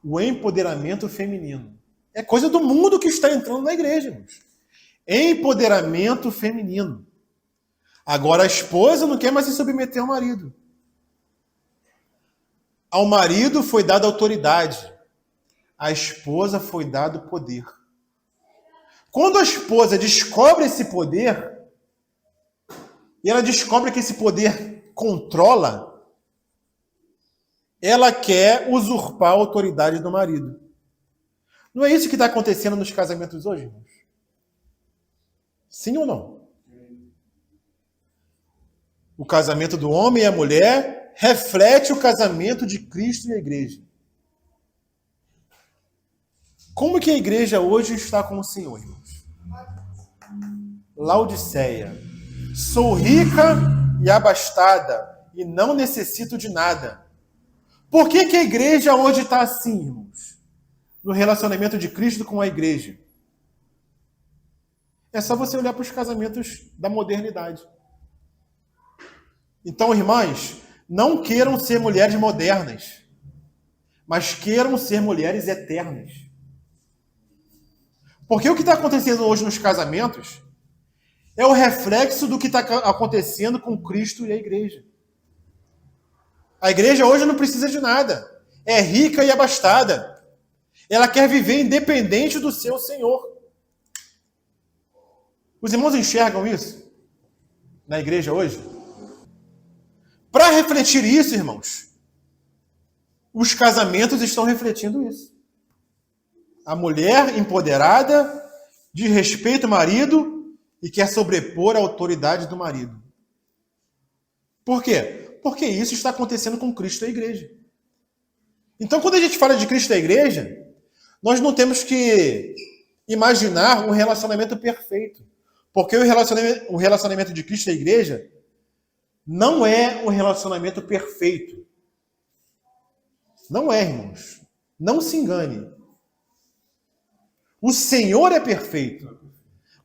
O empoderamento feminino. É coisa do mundo que está entrando na igreja, irmãos. Empoderamento feminino. Agora a esposa não quer mais se submeter ao marido. Ao marido foi dada autoridade. À esposa foi dado poder. Quando a esposa descobre esse poder, e ela descobre que esse poder controla, ela quer usurpar a autoridade do marido. Não é isso que está acontecendo nos casamentos hoje, irmãos? Sim ou não? O casamento do homem e a mulher reflete o casamento de Cristo e a igreja. Como que a igreja hoje está com o Senhor, irmãos? Laodiceia. Sou rica e abastada e não necessito de nada. Por que a igreja hoje está assim, irmãos? No relacionamento de Cristo com a igreja. É só você olhar para os casamentos da modernidade. Então, irmãs, não queiram ser mulheres modernas, mas queiram ser mulheres eternas. Porque o que está acontecendo hoje nos casamentos é o reflexo do que está acontecendo com Cristo e a igreja. A igreja hoje não precisa de nada. É rica e abastada. Ela quer viver independente do seu Senhor. Os irmãos enxergam isso na igreja hoje? Para refletir isso, irmãos, os casamentos estão refletindo isso. A mulher empoderada, diz respeito ao marido e quer sobrepor a autoridade do marido. Por quê? Porque isso está acontecendo com Cristo e a igreja. Então, quando a gente fala de Cristo e a igreja, nós não temos que imaginar um relacionamento perfeito. Porque o relacionamento de Cristo e a igreja não é um relacionamento perfeito. Não é, irmãos. Não se engane. O Senhor é perfeito,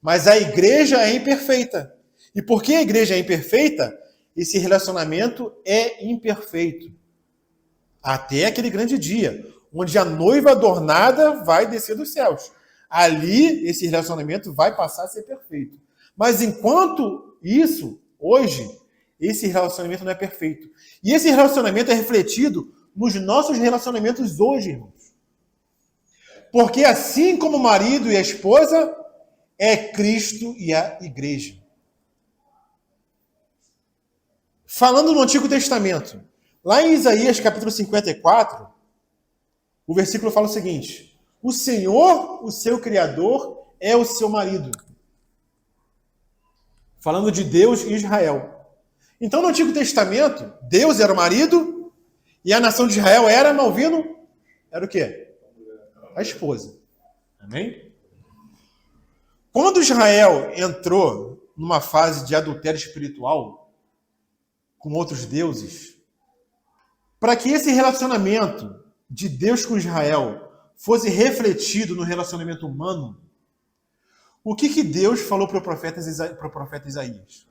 mas a igreja é imperfeita. E porque a igreja é imperfeita, esse relacionamento é imperfeito. Até aquele grande dia, onde a noiva adornada vai descer dos céus. Ali, esse relacionamento vai passar a ser perfeito. Mas enquanto isso, hoje, esse relacionamento não é perfeito. E esse relacionamento é refletido nos nossos relacionamentos hoje, irmãos. Porque assim como o marido e a esposa, é Cristo e a igreja. Falando no Antigo Testamento, lá em Isaías capítulo 54, o versículo fala o seguinte: o Senhor, o seu Criador, é o seu marido. Falando de Deus e Israel. Então, no Antigo Testamento, Deus era o marido e a nação de Israel era, Malvino, era o quê? A esposa. Amém? Quando Israel entrou numa fase de adultério espiritual com outros deuses, para que esse relacionamento de Deus com Israel fosse refletido no relacionamento humano, o que Deus falou para o profeta Isaías?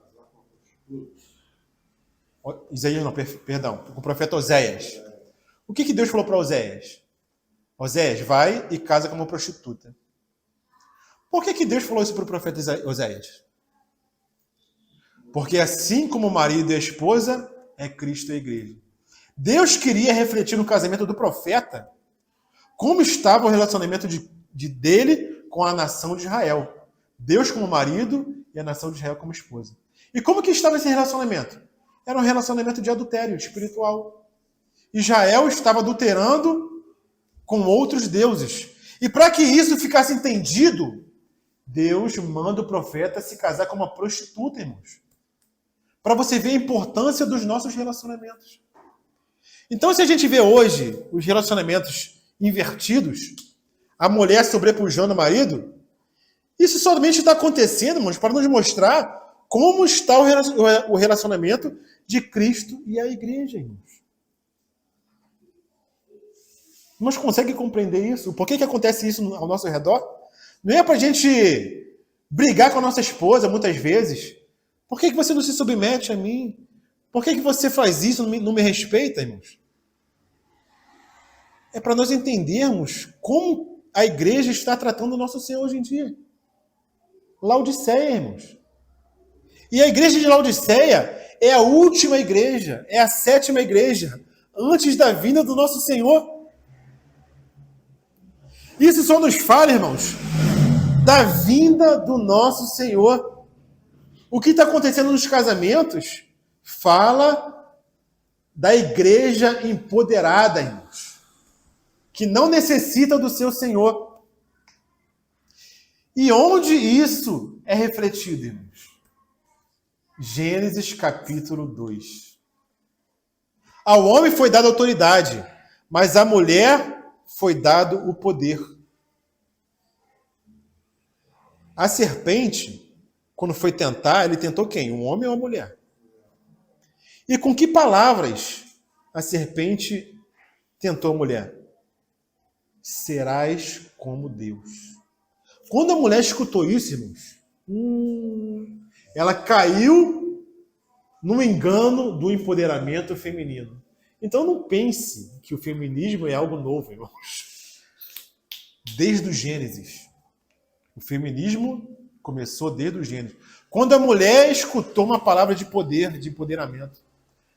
Isaías não, perdão, para o profeta Oséias. O que Deus falou para Oséias? Oséias, vai e casa com uma prostituta. Por que Deus falou isso para o profeta Oséias? Porque assim como o marido e a esposa, é Cristo e a igreja. Deus queria refletir no casamento do profeta como estava o relacionamento dele com a nação de Israel. Deus como marido e a nação de Israel como esposa. E como que estava esse relacionamento? Era um relacionamento de adultério espiritual. Israel estava adulterando com outros deuses. E para que isso ficasse entendido, Deus manda o profeta se casar com uma prostituta, irmãos. Para você ver a importância dos nossos relacionamentos. Então, se a gente vê hoje os relacionamentos invertidos, a mulher sobrepujando o marido, isso somente está acontecendo, irmãos, para nos mostrar como está o relacionamento de Cristo e a igreja, irmãos. Irmãos, conseguem compreender isso? Por que acontece isso ao nosso redor? Não é para a gente brigar com a nossa esposa, muitas vezes. Por que você não se submete a mim? Por que você faz isso, não me respeita, irmãos? É para nós entendermos como a igreja está tratando o nosso Senhor hoje em dia. Laodiceia, irmãos. E a igreja de Laodiceia é a última igreja, é a 7ª igreja, antes da vinda do nosso Senhor. Isso só nos fala, irmãos, da vinda do nosso Senhor. O que está acontecendo nos casamentos fala da igreja empoderada, irmãos, que não necessita do seu Senhor. E onde isso é refletido, irmãos? Gênesis capítulo 2. Ao homem foi dada autoridade, mas à mulher foi dado o poder. A serpente, quando foi tentar, ele tentou quem? Um homem ou uma mulher? E com que palavras a serpente tentou a mulher? Serás como Deus. Quando a mulher escutou isso, irmãos, ela caiu no engano do empoderamento feminino. Então não pense que o feminismo é algo novo, irmãos. Desde o Gênesis. O feminismo começou desde o Gênesis. Quando a mulher escutou uma palavra de poder, de empoderamento,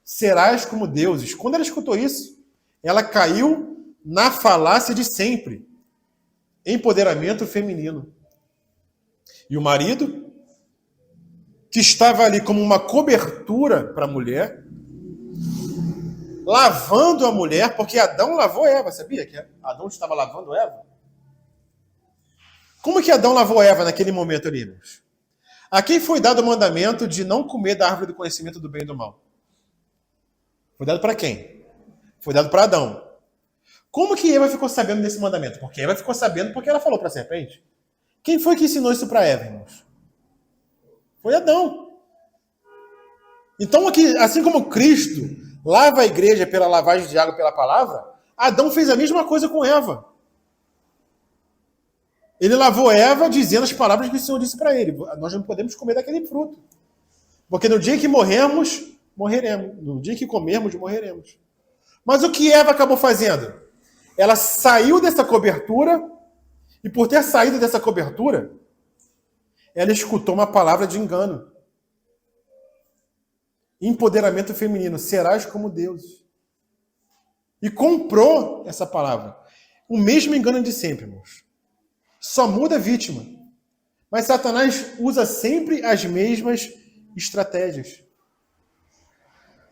serás como deuses. Quando ela escutou isso, ela caiu na falácia de sempre. Empoderamento feminino. E o marido, que estava ali como uma cobertura para a mulher, lavando a mulher, porque Adão lavou Eva, sabia que Adão estava lavando Eva? Como que Adão lavou Eva naquele momento ali, irmãos? A quem foi dado o mandamento de não comer da árvore do conhecimento do bem e do mal? Foi dado para quem? Foi dado para Adão. Como que Eva ficou sabendo desse mandamento? Porque Eva ficou sabendo porque ela falou para a serpente. Quem foi que ensinou isso para Eva, irmãos? Foi Adão. Então, aqui, assim como Cristo lava a igreja pela lavagem de água pela palavra, Adão fez a mesma coisa com Eva. Ele lavou Eva dizendo as palavras que o Senhor disse para ele. Nós não podemos comer daquele fruto. Porque no dia que morrermos, morreremos. No dia que comermos, morreremos. Mas o que Eva acabou fazendo? Ela saiu dessa cobertura e por ter saído dessa cobertura, ela escutou uma palavra de engano. Empoderamento feminino. Serás como Deus. E comprou essa palavra. O mesmo engano de sempre, irmãos. Só muda a vítima. Mas Satanás usa sempre as mesmas estratégias.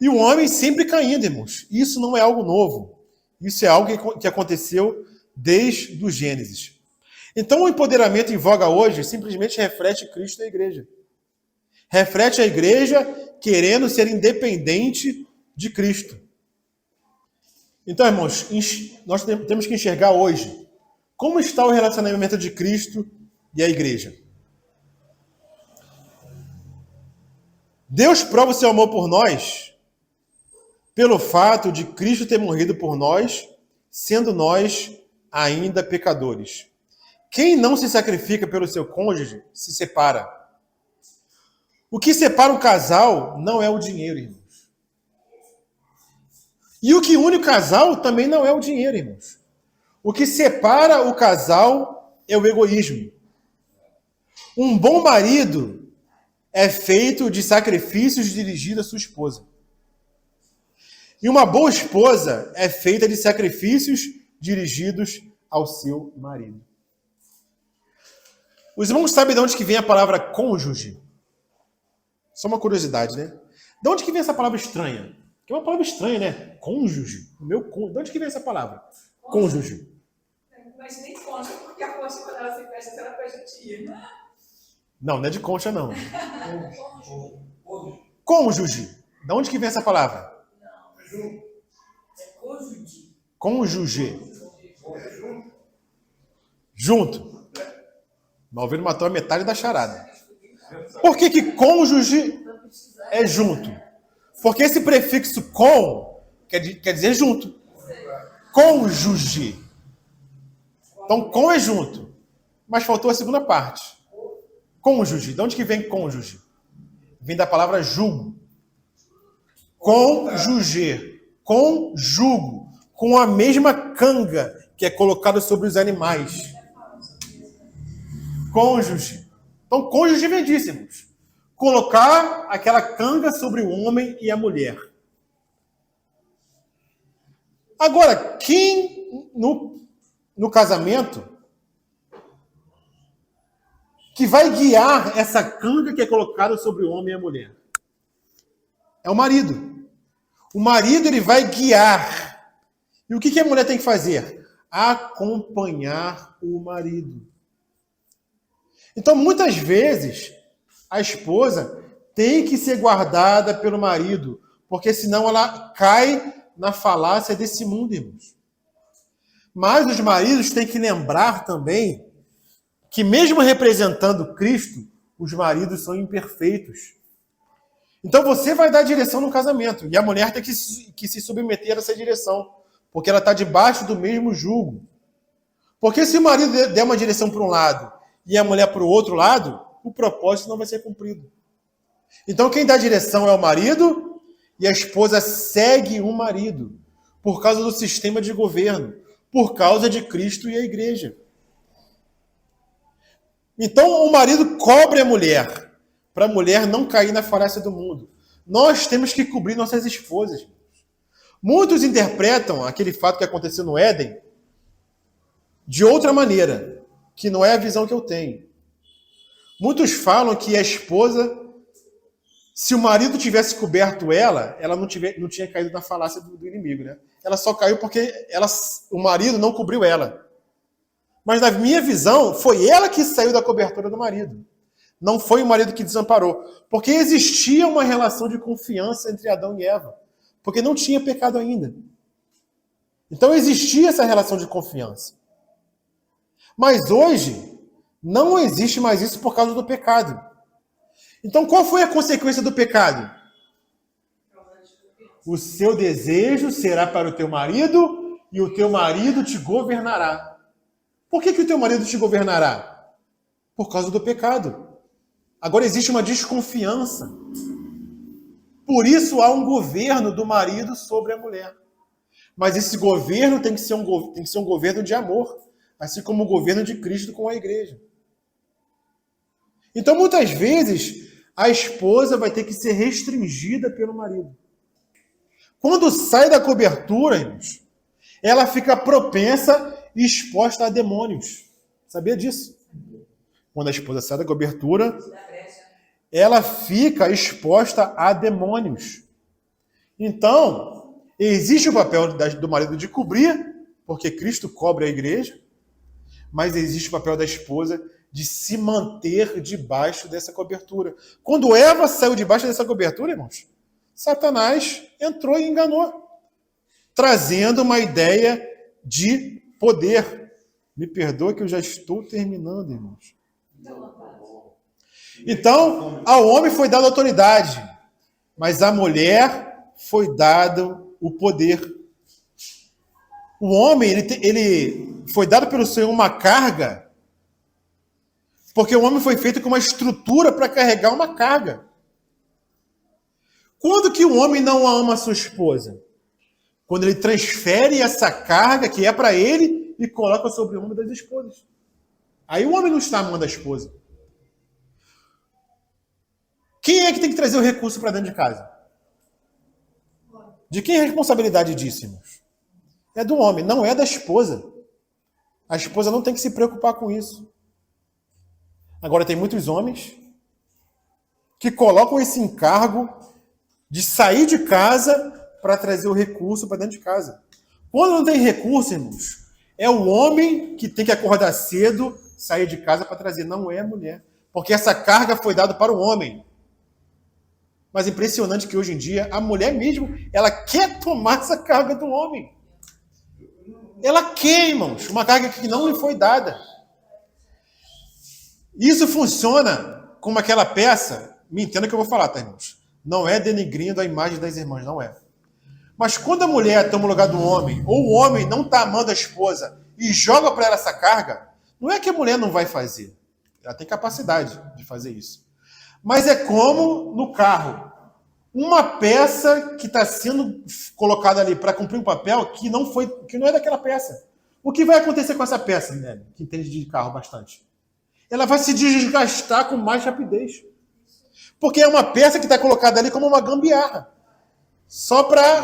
E o homem sempre caindo, irmãos. Isso não é algo novo. Isso é algo que aconteceu desde o Gênesis. Então o empoderamento em voga hoje simplesmente reflete Cristo e a igreja. Reflete a igreja querendo ser independente de Cristo. Então, irmãos, nós temos que enxergar hoje como está o relacionamento de Cristo e a igreja. Deus prova o seu amor por nós pelo fato de Cristo ter morrido por nós, sendo nós ainda pecadores. Quem não se sacrifica pelo seu cônjuge, se separa. O que separa o casal não é o dinheiro, irmãos. E o que une o casal também não é o dinheiro, irmãos. O que separa o casal é o egoísmo. Um bom marido é feito de sacrifícios dirigidos à sua esposa. E uma boa esposa é feita de sacrifícios dirigidos ao seu marido. Os irmãos sabem de onde que vem a palavra cônjuge? Só uma curiosidade, né? De onde que vem essa palavra estranha? Que é uma palavra estranha, né? Cônjuge. De onde que vem essa palavra? Cônjuge. Mas nem concha, porque a concha, quando ela se fecha, ela fecha tia. Não é de concha, não. Cônjuge. De onde que vem essa palavra? Não. É cônjuge. Cônjuge. Junto. Malvino matou a metade da charada. Por que cônjuge é junto? Porque esse prefixo com quer dizer junto. Cônjuge. Então, com é junto. Mas faltou a segunda parte. Cônjuge. De onde que vem cônjuge? Vem da palavra jugo. Cônjuge. Conjugo. Com a mesma canga que é colocada sobre os animais. Cônjuge. Então, cônjuge vem disso, irmãos. Colocar aquela canga sobre o homem e a mulher. Agora, quem no casamento, que vai guiar essa canga que é colocada sobre o homem e a mulher? É o marido. O marido, ele vai guiar. E o que a mulher tem que fazer? Acompanhar o marido. Então, muitas vezes, a esposa tem que ser guardada pelo marido, porque senão ela cai na falácia desse mundo, irmãos. Mas os maridos têm que lembrar também que mesmo representando Cristo, os maridos são imperfeitos. Então você vai dar direção no casamento, e a mulher tem que se submeter a essa direção, porque ela está debaixo do mesmo jugo. Porque se o marido der uma direção para um lado e a mulher para o outro lado, o propósito não vai ser cumprido. Então quem dá direção é o marido, e a esposa segue o marido, por causa do sistema de governo, por causa de Cristo e a igreja. Então o marido cobre a mulher, para a mulher não cair na falácia do mundo. Nós temos que cobrir nossas esposas. Muitos interpretam aquele fato que aconteceu no Éden de outra maneira, que não é a visão que eu tenho. Muitos falam que a esposa, se o marido tivesse coberto ela não tinha caído na falácia do inimigo, né? Ela só caiu porque o marido não cobriu ela. Mas na minha visão, foi ela que saiu da cobertura do marido. Não foi o marido que desamparou. Porque existia uma relação de confiança entre Adão e Eva. Porque não tinha pecado ainda. Então existia essa relação de confiança. Mas hoje, não existe mais isso por causa do pecado. Então qual foi a consequência do pecado? O seu desejo será para o teu marido e o teu marido te governará. Por que o teu marido te governará? Por causa do pecado. Agora existe uma desconfiança. Por isso há um governo do marido sobre a mulher. Mas esse governo tem que ser um governo de amor, assim como o governo de Cristo com a igreja. Então, muitas vezes, a esposa vai ter que ser restringida pelo marido. Quando sai da cobertura, irmãos, ela fica propensa e exposta a demônios. Sabia disso? Quando a esposa sai da cobertura, ela fica exposta a demônios. Então, existe o papel do marido de cobrir, porque Cristo cobre a igreja, mas existe o papel da esposa de se manter debaixo dessa cobertura. Quando Eva saiu debaixo dessa cobertura, irmãos, Satanás entrou e enganou, trazendo uma ideia de poder. Me perdoa que eu já estou terminando, irmãos. Então, ao homem foi dada autoridade, mas à mulher foi dado o poder. O homem, ele foi dado pelo Senhor uma carga, porque o homem foi feito com uma estrutura para carregar uma carga. Quando que o homem não ama a sua esposa? Quando ele transfere essa carga que é para ele e coloca sobre o ombro das esposas. Aí o homem não está amando a esposa. Quem é que tem que trazer o recurso para dentro de casa? De quem é a responsabilidade disso, irmãos? É do homem, não é da esposa. A esposa não tem que se preocupar com isso. Agora, tem muitos homens que colocam esse encargo de sair de casa para trazer o recurso para dentro de casa. Quando não tem recurso, irmãos, é o homem que tem que acordar cedo, sair de casa para trazer, não é a mulher. Porque essa carga foi dada para o homem. Mas impressionante que hoje em dia, a mulher mesmo, ela quer tomar essa carga do homem. Ela quer, irmãos, uma carga que não lhe foi dada. Isso funciona como aquela peça, me entenda o que eu vou falar, tá, irmãos? Não é denigrindo a imagem das irmãs, não é. Mas quando a mulher toma o lugar do homem, ou o homem não está amando a esposa e joga para ela essa carga, não é que a mulher não vai fazer. Ela tem capacidade de fazer isso. Mas é como no carro. Uma peça que está sendo colocada ali para cumprir um papel que não é daquela peça. O que vai acontecer com essa peça, né, que entende de carro bastante? Ela vai se desgastar com mais rapidez. Porque é uma peça que está colocada ali como uma gambiarra. Só para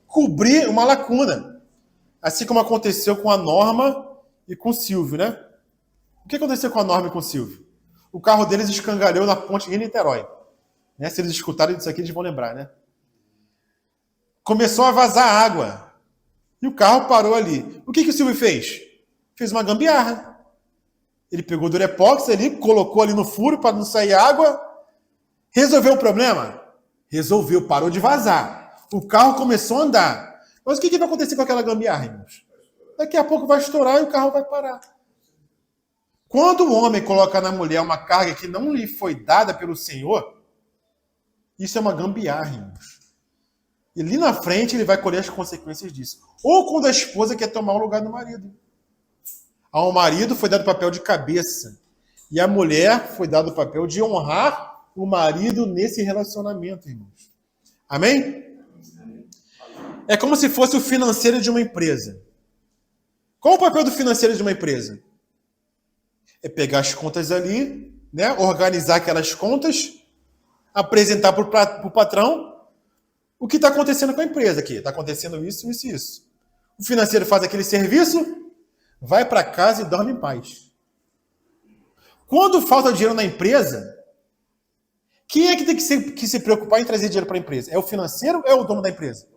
cobrir uma lacuna. Assim como aconteceu com a Norma e com o Silvio, né? O que aconteceu com a Norma e com o Silvio? O carro deles escangalhou na ponte em Niterói. Né? Se eles escutarem isso aqui, eles vão lembrar, né? Começou a vazar água. E o carro parou ali. O que o Silvio fez? Fez uma gambiarra. Ele pegou o Durepox ali, colocou ali no furo para não sair água. Resolveu o problema? Resolveu, parou de vazar. O carro começou a andar. Mas o que vai acontecer com aquela gambiarra, irmãos? Daqui a pouco vai estourar e o carro vai parar. Quando o homem coloca na mulher uma carga que não lhe foi dada pelo Senhor, isso é uma gambiarra, irmãos. E ali na frente ele vai colher as consequências disso. Ou quando a esposa quer tomar o lugar do marido. Ao marido foi dado o papel de cabeça. E à mulher foi dado o papel de honrar o marido nesse relacionamento, irmãos. Amém? É como se fosse o financeiro de uma empresa. Qual o papel do financeiro de uma empresa? É pegar as contas ali, né? Organizar aquelas contas, apresentar para o patrão o que está acontecendo com a empresa aqui. Está acontecendo isso, isso e isso. O financeiro faz aquele serviço, vai para casa e dorme em paz. Quando falta dinheiro na empresa, quem é que tem que se preocupar em trazer dinheiro para a empresa? É o financeiro ou é o dono da empresa?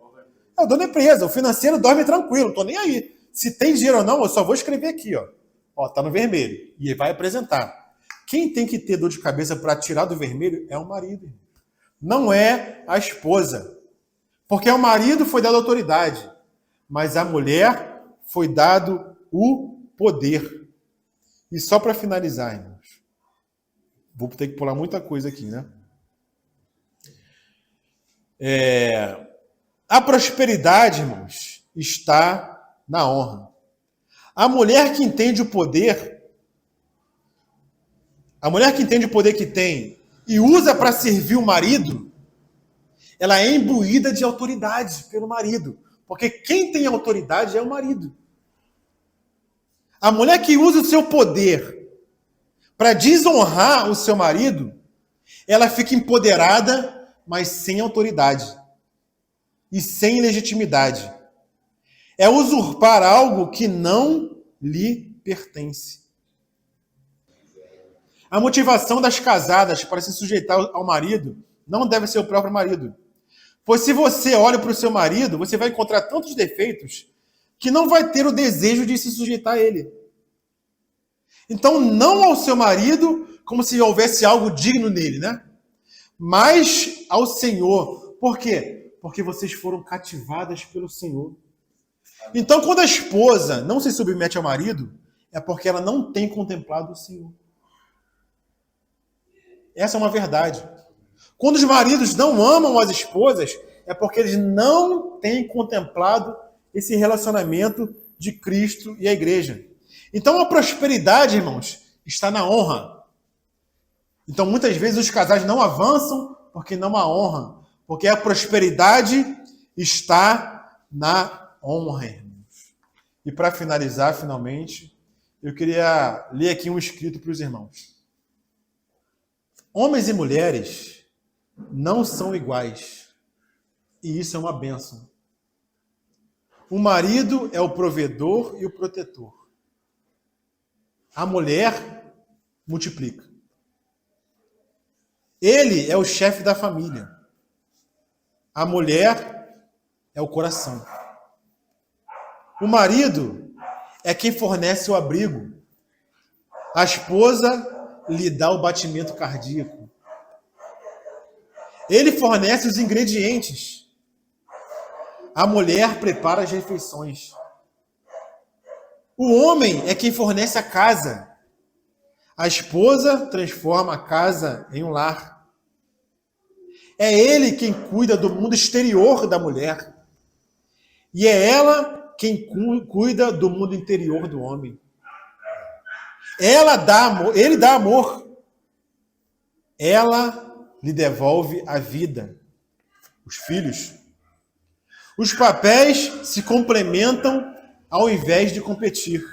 É o dono da empresa. O financeiro dorme tranquilo, não estou nem aí. Se tem dinheiro ou não, eu só vou escrever aqui, ó. Ó, tá no vermelho. E vai apresentar. Quem tem que ter dor de cabeça para tirar do vermelho é o marido. Não é a esposa. Porque ao marido foi dada autoridade. Mas à mulher foi dado o poder. E só para finalizar, irmãos. Vou ter que pular muita coisa aqui, né? A prosperidade, irmãos, está na honra. A mulher que entende o poder, que tem e usa para servir o marido, ela é imbuída de autoridade pelo marido. Porque quem tem autoridade é o marido. A mulher que usa o seu poder para desonrar o seu marido, ela fica empoderada, mas sem autoridade e sem legitimidade. É usurpar algo que não lhe pertence. A motivação das casadas para se sujeitar ao marido não deve ser o próprio marido. Pois se você olha para o seu marido, você vai encontrar tantos defeitos que não vai ter o desejo de se sujeitar a ele. Então, não ao seu marido como se houvesse algo digno nele, né? Mas ao Senhor. Por quê? Porque vocês foram cativadas pelo Senhor. Então, quando a esposa não se submete ao marido, é porque ela não tem contemplado o Senhor. Essa é uma verdade. Quando os maridos não amam as esposas, é porque eles não têm contemplado esse relacionamento de Cristo e a igreja. Então, a prosperidade, irmãos, está na honra. Então, muitas vezes os casais não avançam porque não há honra. Porque a prosperidade está na honra, irmãos. E para finalizar, finalmente, eu queria ler aqui um escrito para os irmãos. Homens e mulheres não são iguais. E isso é uma bênção. O marido é o provedor e o protetor. A mulher multiplica. Ele é o chefe da família. A mulher é o coração. O marido é quem fornece o abrigo. A esposa lhe dá o batimento cardíaco. Ele fornece os ingredientes. A mulher prepara as refeições. O homem é quem fornece a casa. A esposa transforma a casa em um lar. É ele quem cuida do mundo exterior da mulher. E é ela quem cuida do mundo interior do homem. Ela dá amor, ele dá amor. Ela lhe devolve a vida. Os filhos. Os papéis se complementam ao invés de competir.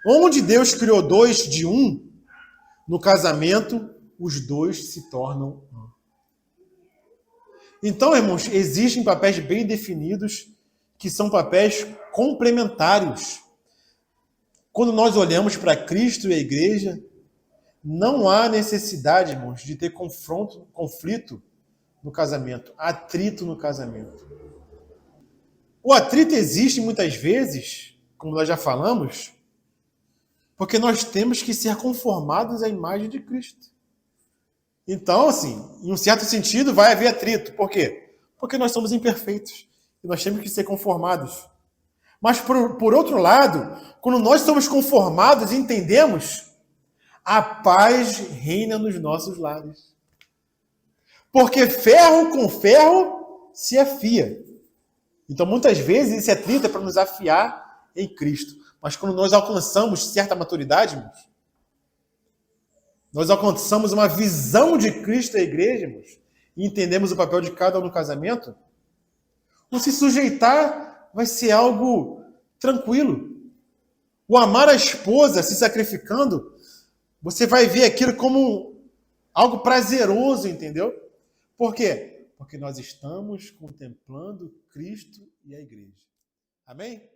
Onde Deus criou dois de um, no casamento, os dois se tornam um. Então, irmãos, existem papéis bem definidos que são papéis complementários. Quando nós olhamos para Cristo e a igreja, não há necessidade, irmãos, de ter conflito no casamento, atrito no casamento. O atrito existe muitas vezes, como nós já falamos, porque nós temos que ser conformados à imagem de Cristo. Então, assim, em um certo sentido, vai haver atrito. Por quê? Porque nós somos imperfeitos e nós temos que ser conformados. Mas, por outro lado, quando nós somos conformados e entendemos, a paz reina nos nossos lares. Porque ferro com ferro se afia. Então, muitas vezes, esse atrito é para nos afiar em Cristo. Mas quando nós alcançamos certa maturidade, irmãos, nós alcançamos uma visão de Cristo da igreja, irmãos, e entendemos o papel de cada um no casamento, o se sujeitar vai ser algo tranquilo. O amar a esposa se sacrificando, você vai ver aquilo como algo prazeroso, entendeu? Por quê? Porque nós estamos contemplando Cristo e a igreja. Amém?